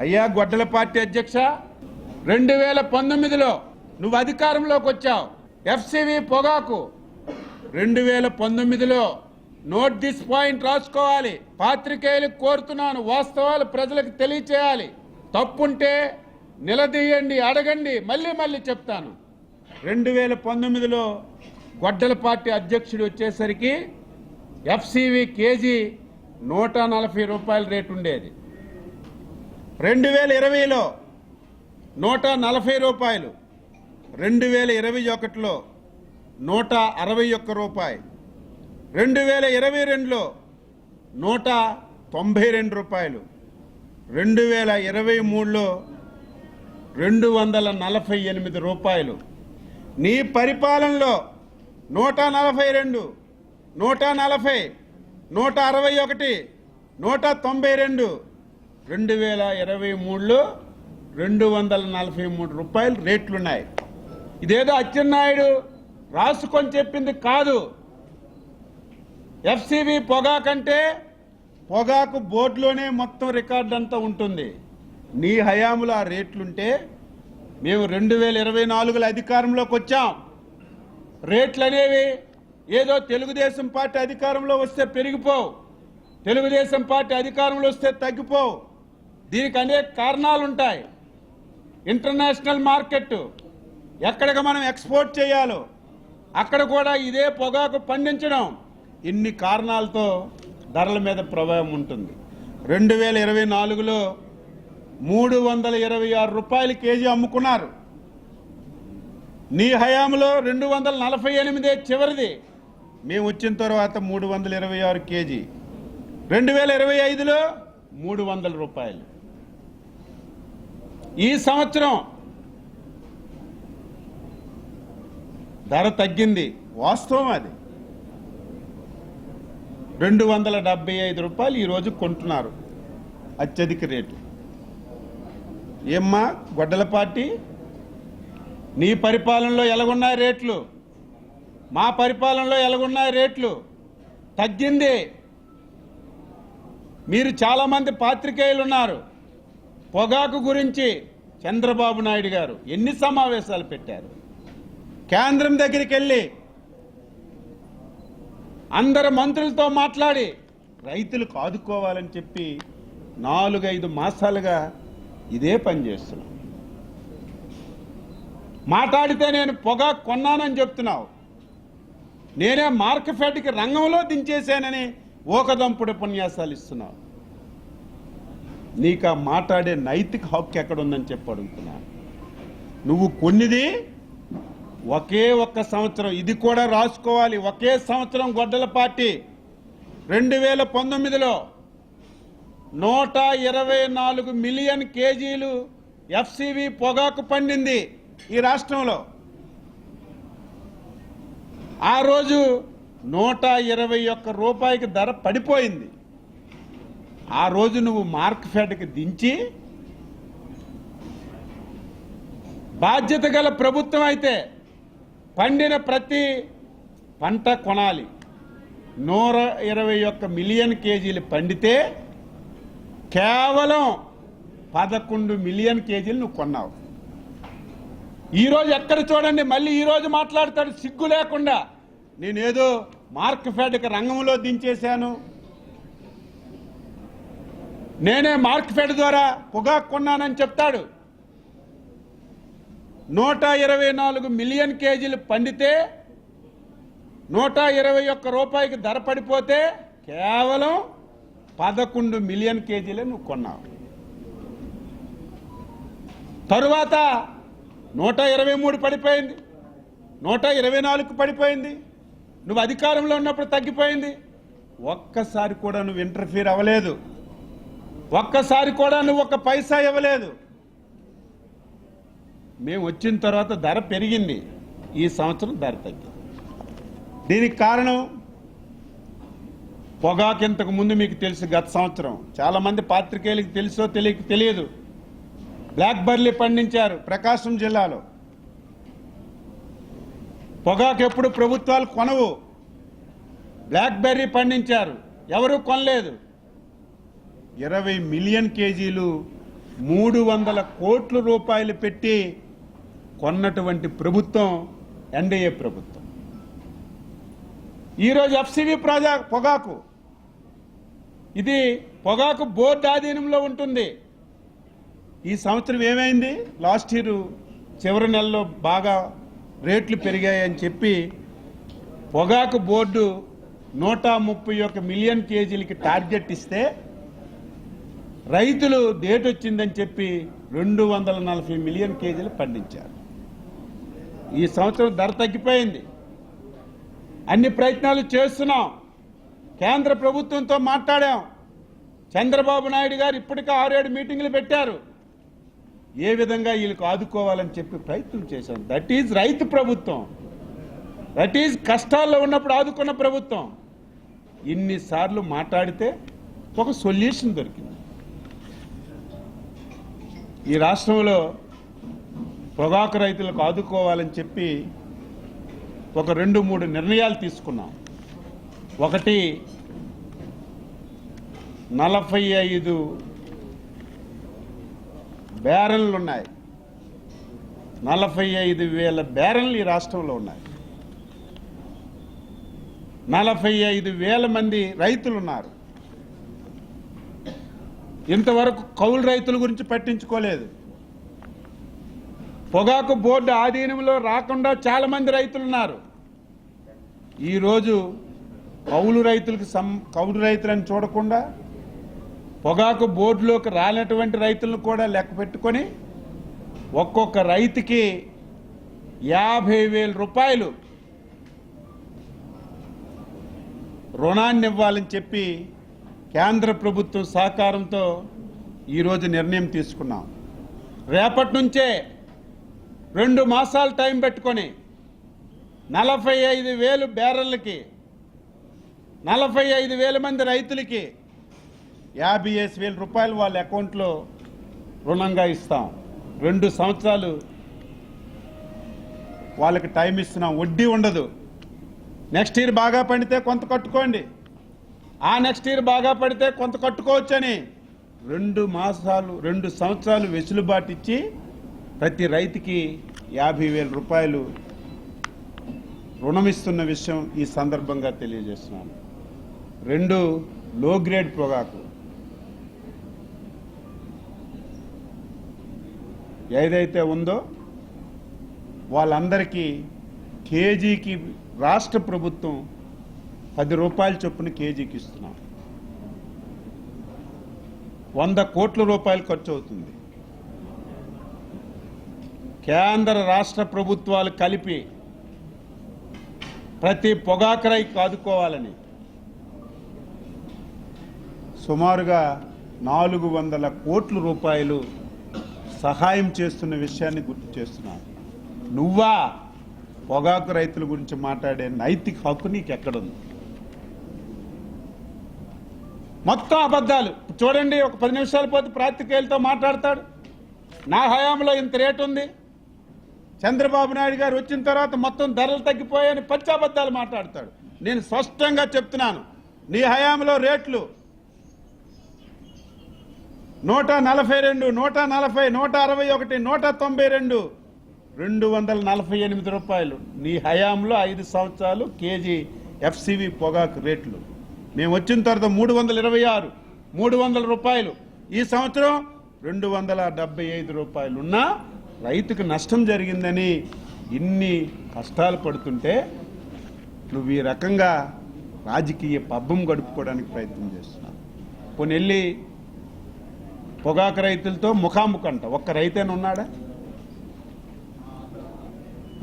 అయ్యా గొడ్డల పార్టీ అధ్యక్ష, 2019లో నువ్వు అధికారంలోకి వచ్చావు. ఎఫ్సివి పొగాకు 2019లో నోట్ దిస్ పాయింట్ రాసుకోవాలి. పాత్రికేయులకు కోరుతున్నాను, వాస్తవాలు ప్రజలకు తెలియచేయాలి. తప్పుంటే నిలదీయండి, అడగండి, మళ్ళీ చెప్తాను. 2019లో గొడ్డల పార్టీ అధ్యక్షుడు వచ్చేసరికి ఎఫ్సివి కేజీ 140 రూపాయల రేటు ఉండేది. 2020లో 140 రూపాయలు, 2021లో 161 రూపాయలు, 2022లో 192 రూపాయలు, 2023లో 248 రూపాయలు. నీ పరిపాలనలో 142, 140, 161, 192, 2023లో 243 రూపాయలు రేట్లున్నాయి. ఇదేదో అచ్చెన్నాయుడు రాసుకొని చెప్పింది కాదు. ఎఫ్సివి పొగాకంటే పొగాకు బోర్డులోనే మొత్తం రికార్డు అంతా ఉంటుంది. నీ హయాంలో ఆ రేట్లుంటే మేము 2024లో అధికారంలోకి వచ్చాం. రేట్లు అనేవి ఏదో తెలుగుదేశం పార్టీ అధికారంలో వస్తే పెరిగిపోవు, తెలుగుదేశం పార్టీ అధికారంలో వస్తే తగ్గిపోవు. దీనికి అనేక కారణాలు ఉంటాయి. ఇంటర్నేషనల్ మార్కెట్, ఎక్కడికి మనం ఎక్స్పోర్ట్ చేయాలో అక్కడ కూడా ఇదే పొగాకు పండించడం, ఇన్ని కారణాలతో ధరల మీద ప్రభావం ఉంటుంది. 2024లో 326 రూపాయలు కేజీ అమ్ముకున్నారు. నీ హయాంలో 248 చివరిది. మేము వచ్చిన తర్వాత 326 కేజీ. 2025లో 300 రూపాయలు. ఈ సంవత్సరం ధర తగ్గింది, వాస్తవం అది. 275 రూపాయలు ఈరోజు కొంటున్నారు, అత్యధిక రేటు. ఏమ్మా గొడ్డల పార్టీ, నీ పరిపాలనలో ఎలాగున్నాయి రేట్లు, మా పరిపాలనలో ఎలాగున్నాయి రేట్లు? తగ్గింది. మీరు చాలామంది పాత్రికేయులు ఉన్నారు. పొగాకు గురించి చంద్రబాబు నాయుడు గారు ఎన్ని సమావేశాలు పెట్టారు. కేంద్రం దగ్గరికి వెళ్ళి అందరు మంత్రులతో మాట్లాడి రైతులకు ఆదుకోవాలని చెప్పి 4-5 మాసాలుగా ఇదే పని చేస్తున్నాం. మాట్లాడితే నేను పొగాకు కొన్నానని చెప్తున్నావు. నేనే మార్కెట్కి రంగంలో దించేశానని ఓకదంపుడు ఉపన్యాసాలు ఇస్తున్నావు. నీకు ఆ మాట్లాడే నైతిక హక్కు ఎక్కడుందని చెప్పి అడుగుతున్నాను. నువ్వు కొన్నిది ఒకే ఒక్క సంవత్సరం, ఇది కూడా రాసుకోవాలి. ఒకే సంవత్సరం గొడ్డల పార్టీ 2019లో 124 మిలియన్ కేజీలు ఎఫ్సివి పొగాకు పండింది ఈ రాష్ట్రంలో. ఆ రోజు 121 రూపాయకి ధర పడిపోయింది. ఆ రోజు నువ్వు మార్కెట్కి దించి, బాధ్యత గల ప్రభుత్వం అయితే పండిన ప్రతి పంట కొనాలి. 121 మిలియన్ కేజీలు పండితే కేవలం 11 మిలియన్ కేజీలు నువ్వు కొన్నావు. ఈరోజు ఎక్కడ చూడండి, మళ్ళీ ఈరోజు మాట్లాడతాడు సిగ్గు లేకుండా, నేనేదో మార్కెట్కి రంగంలో దించేశాను, నేనే మార్కెట్ ద్వారా పొగాకు కొన్నానని చెప్తాడు. 124 మిలియన్ కేజీలు పండితే 121 రూపాయకి ధర పడిపోతే కేవలం 11 మిలియన్ కేజీలే నువ్వు కొన్నావు. తరువాత 123 పడిపోయింది, 124కు పడిపోయింది. నువ్వు అధికారంలో ఉన్నప్పుడు తగ్గిపోయింది. ఒక్కసారి కూడా నువ్వు ఇంటర్ఫీర్ అవ్వలేదు, ఒక్కసారి కూడా నువ్వు ఒక్క పైసా ఇవ్వలేదు. మేము వచ్చిన తర్వాత ధర పెరిగింది, ఈ సంవత్సరం ధర తగ్గింది. దీనికి కారణం పొగాకు. ఇంతకు ముందు మీకు తెలుసు, గత సంవత్సరం చాలామంది పాత్రికేయులకు తెలుసో తెలియదు, బ్లాక్ బర్లీ పండించారు ప్రకాశం జిల్లాలో. పొగాకు ఎప్పుడు ప్రభుత్వాలు కొనవు, బ్లాక్ బెర్రీ పండించారు, ఎవరూ కొనలేదు. 20 మిలియన్ కేజీలు 300 కోట్ల రూపాయలు పెట్టి కొన్నటువంటి ప్రభుత్వం ఎన్డీఏ ప్రభుత్వం. ఈరోజు ఎఫ్సివి పొగాకు, ఇది పొగాకు బోర్డు ఆధీనంలో ఉంటుంది. ఈ సంవత్సరం ఏమైంది? లాస్ట్ ఇయర్ చివరి నెలలో బాగా రేట్లు పెరిగాయని చెప్పి పొగాకు బోర్డు 131 మిలియన్ కేజీలకి టార్గెట్ ఇస్తే రైతులు డేట్ వచ్చిందని చెప్పి 240 మిలియన్ కేజీలు పండించారు. ఈ సంవత్సరం ధర తగ్గిపోయింది. అన్ని ప్రయత్నాలు చేస్తున్నాం. కేంద్ర ప్రభుత్వంతో మాట్లాడాం. చంద్రబాబు నాయుడు గారు ఇప్పటికే 6-7 మీటింగులు పెట్టారు. ఏ విధంగా వీళ్ళకి ఆదుకోవాలని చెప్పి ప్రయత్నం చేశాం. దట్ ఈజ్ రైతు ప్రభుత్వం. దట్ ఈజ్ కష్టాల్లో ఉన్నప్పుడు ఆదుకున్న ప్రభుత్వం. ఇన్నిసార్లు మాట్లాడితే ఒక సొల్యూషన్ దొరికింది. ఈ రాష్ట్రంలో పొగాకు రైతులకు ఆదుకోవాలని చెప్పి ఒక 2-3 నిర్ణయాలు తీసుకున్నాం. ఒకటి 45 బ్యారెన్లు ఉన్నాయి. 45,000 బ్యారెన్లు ఈ రాష్ట్రంలో ఉన్నాయి. 45,000 మంది రైతులు ఉన్నారు. ఇంతవరకు కౌలు రైతుల గురించి పట్టించుకోలేదు. పొగాకు బోర్డు ఆధీనంలో రాకుండా చాలా మంది రైతులు ఉన్నారు. ఈరోజు కౌలు రైతులని చూడకుండా పొగాకు బోర్డులోకి రానటువంటి రైతులను కూడా లెక్క పెట్టుకొని ఒక్కొక్క రైతుకి 50,000 రూపాయలు రుణాన్ని ఇవ్వాలని చెప్పి కేంద్ర ప్రభుత్వం సహకారంతో ఈరోజు నిర్ణయం తీసుకున్నాం. రేపటి నుంచే 2 మాసాలు టైం పెట్టుకొని 45,000 బ్యారెన్లకి 45,000 మంది రైతులకి 50,000 రూపాయలు వాళ్ళ అకౌంట్లో రుణంగా ఇస్తాం. 2 సంవత్సరాలు వాళ్ళకి టైం ఇస్తున్నాం. వడ్డీ ఉండదు. నెక్స్ట్ ఇయర్ బాగా పండితే కొంత కట్టుకోండి, ఆ నెక్స్ట్ ఇయర్ బాగా పడితే కొంత కట్టుకోవచ్చని 2 సంవత్సరాలు వెసులుబాటు ఇచ్చి ప్రతి రైతుకి 50,000 రూపాయలు రుణం ఇస్తున్న విషయం ఈ సందర్భంగా తెలియజేస్తున్నాను. 2 లో గ్రేడ్ పొగాకు ఏదైతే ఉందో వాళ్ళందరికీ కేజీకి రాష్ట్ర ప్రభుత్వం 10 రూపాయల చొప్పున కేజీకి ఇస్తున్నాం. 100 కోట్ల రూపాయలు ఖర్చు అవుతుంది. కేంద్ర రాష్ట్ర ప్రభుత్వాలు కలిపి ప్రతి పొగాకు రైతుకు ఆదుకోవాలని సుమారుగా 400 కోట్ల రూపాయలు సహాయం చేస్తున్న విషయాన్ని గుర్తు చేస్తున్నాను. నువ్వా పొగాకు రైతుల గురించి మాట్లాడే నైతిక హక్కు నీకు ఎక్కడుంది? మొత్తం అబద్ధాలు. చూడండి, ఒక 10 నిమిషాలు పోతే పాత్రికేయులతో మాట్లాడతాడు. నా హయాంలో ఇంత రేటు ఉంది, చంద్రబాబు నాయుడు గారు వచ్చిన తర్వాత మొత్తం ధరలు తగ్గిపోయాయని పచ్చి అబద్ధాలు మాట్లాడతాడు. నేను స్పష్టంగా చెప్తున్నాను, నీ హయాంలో రేట్లు 142, 140, 161, 192, 248 రూపాయలు నీ హయాంలో 5 సంవత్సరాలు కేజీ ఎఫ్సివి పొగాకు రేట్లు. మేము వచ్చిన తర్వాత 326, 300 రూపాయలు. ఈ సంవత్సరం 275 రూపాయలు ఉన్నా రైతుకు నష్టం జరిగిందని ఇన్ని కష్టాలు పడుతుంటే నువ్వు ఈ రకంగా రాజకీయ పబ్బం గడుపుకోవడానికి ప్రయత్నం చేస్తున్నావు. పోనీ వెళ్ళి పొగాకు రైతులతో ముఖాముఖంట ఒక్క రైతేనే ఉన్నాడా?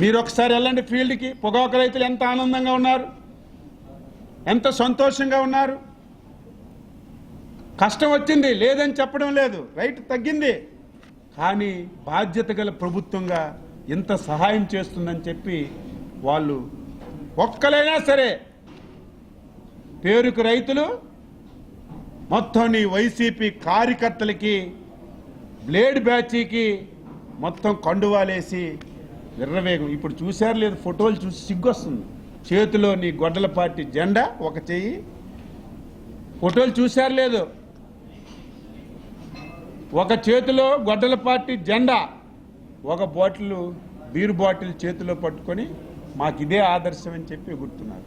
మీరు ఒకసారి వెళ్ళండి ఫీల్డ్కి. పొగాకు రైతులు ఎంత ఆనందంగా ఉన్నారు, ఎంత సంతోషంగా ఉన్నారు. కష్టం వచ్చింది, లేదని చెప్పడం లేదు, రైట్ తగ్గింది, కానీ బాధ్యత గల ప్రభుత్వంగా ఇంత సహాయం చేస్తుందని చెప్పి వాళ్ళు ఒక్కలైనా సరే పేరుకు రైతులు మొత్తం నీ వైసీపీ కార్యకర్తలకి బ్లేడ్ బ్యాచీకి మొత్తం కండువాలేసి విర్రవేగం. ఇప్పుడు చూశారు లేదు, ఫోటోలు చూసి సిగ్గొస్తుంది. చేతిలో నీ గొడ్డల పార్టీ జెండా ఒక చెయ్యి, ఫోటోలు చూశారు లేదు. ఒక చేతిలో గొడ్డల పార్టీ జెండా, ఒక బీరు బాటిల్ చేతిలో పట్టుకొని మాకు ఇదే ఆదర్శం అని చెప్పి ఎగురుతున్నారు.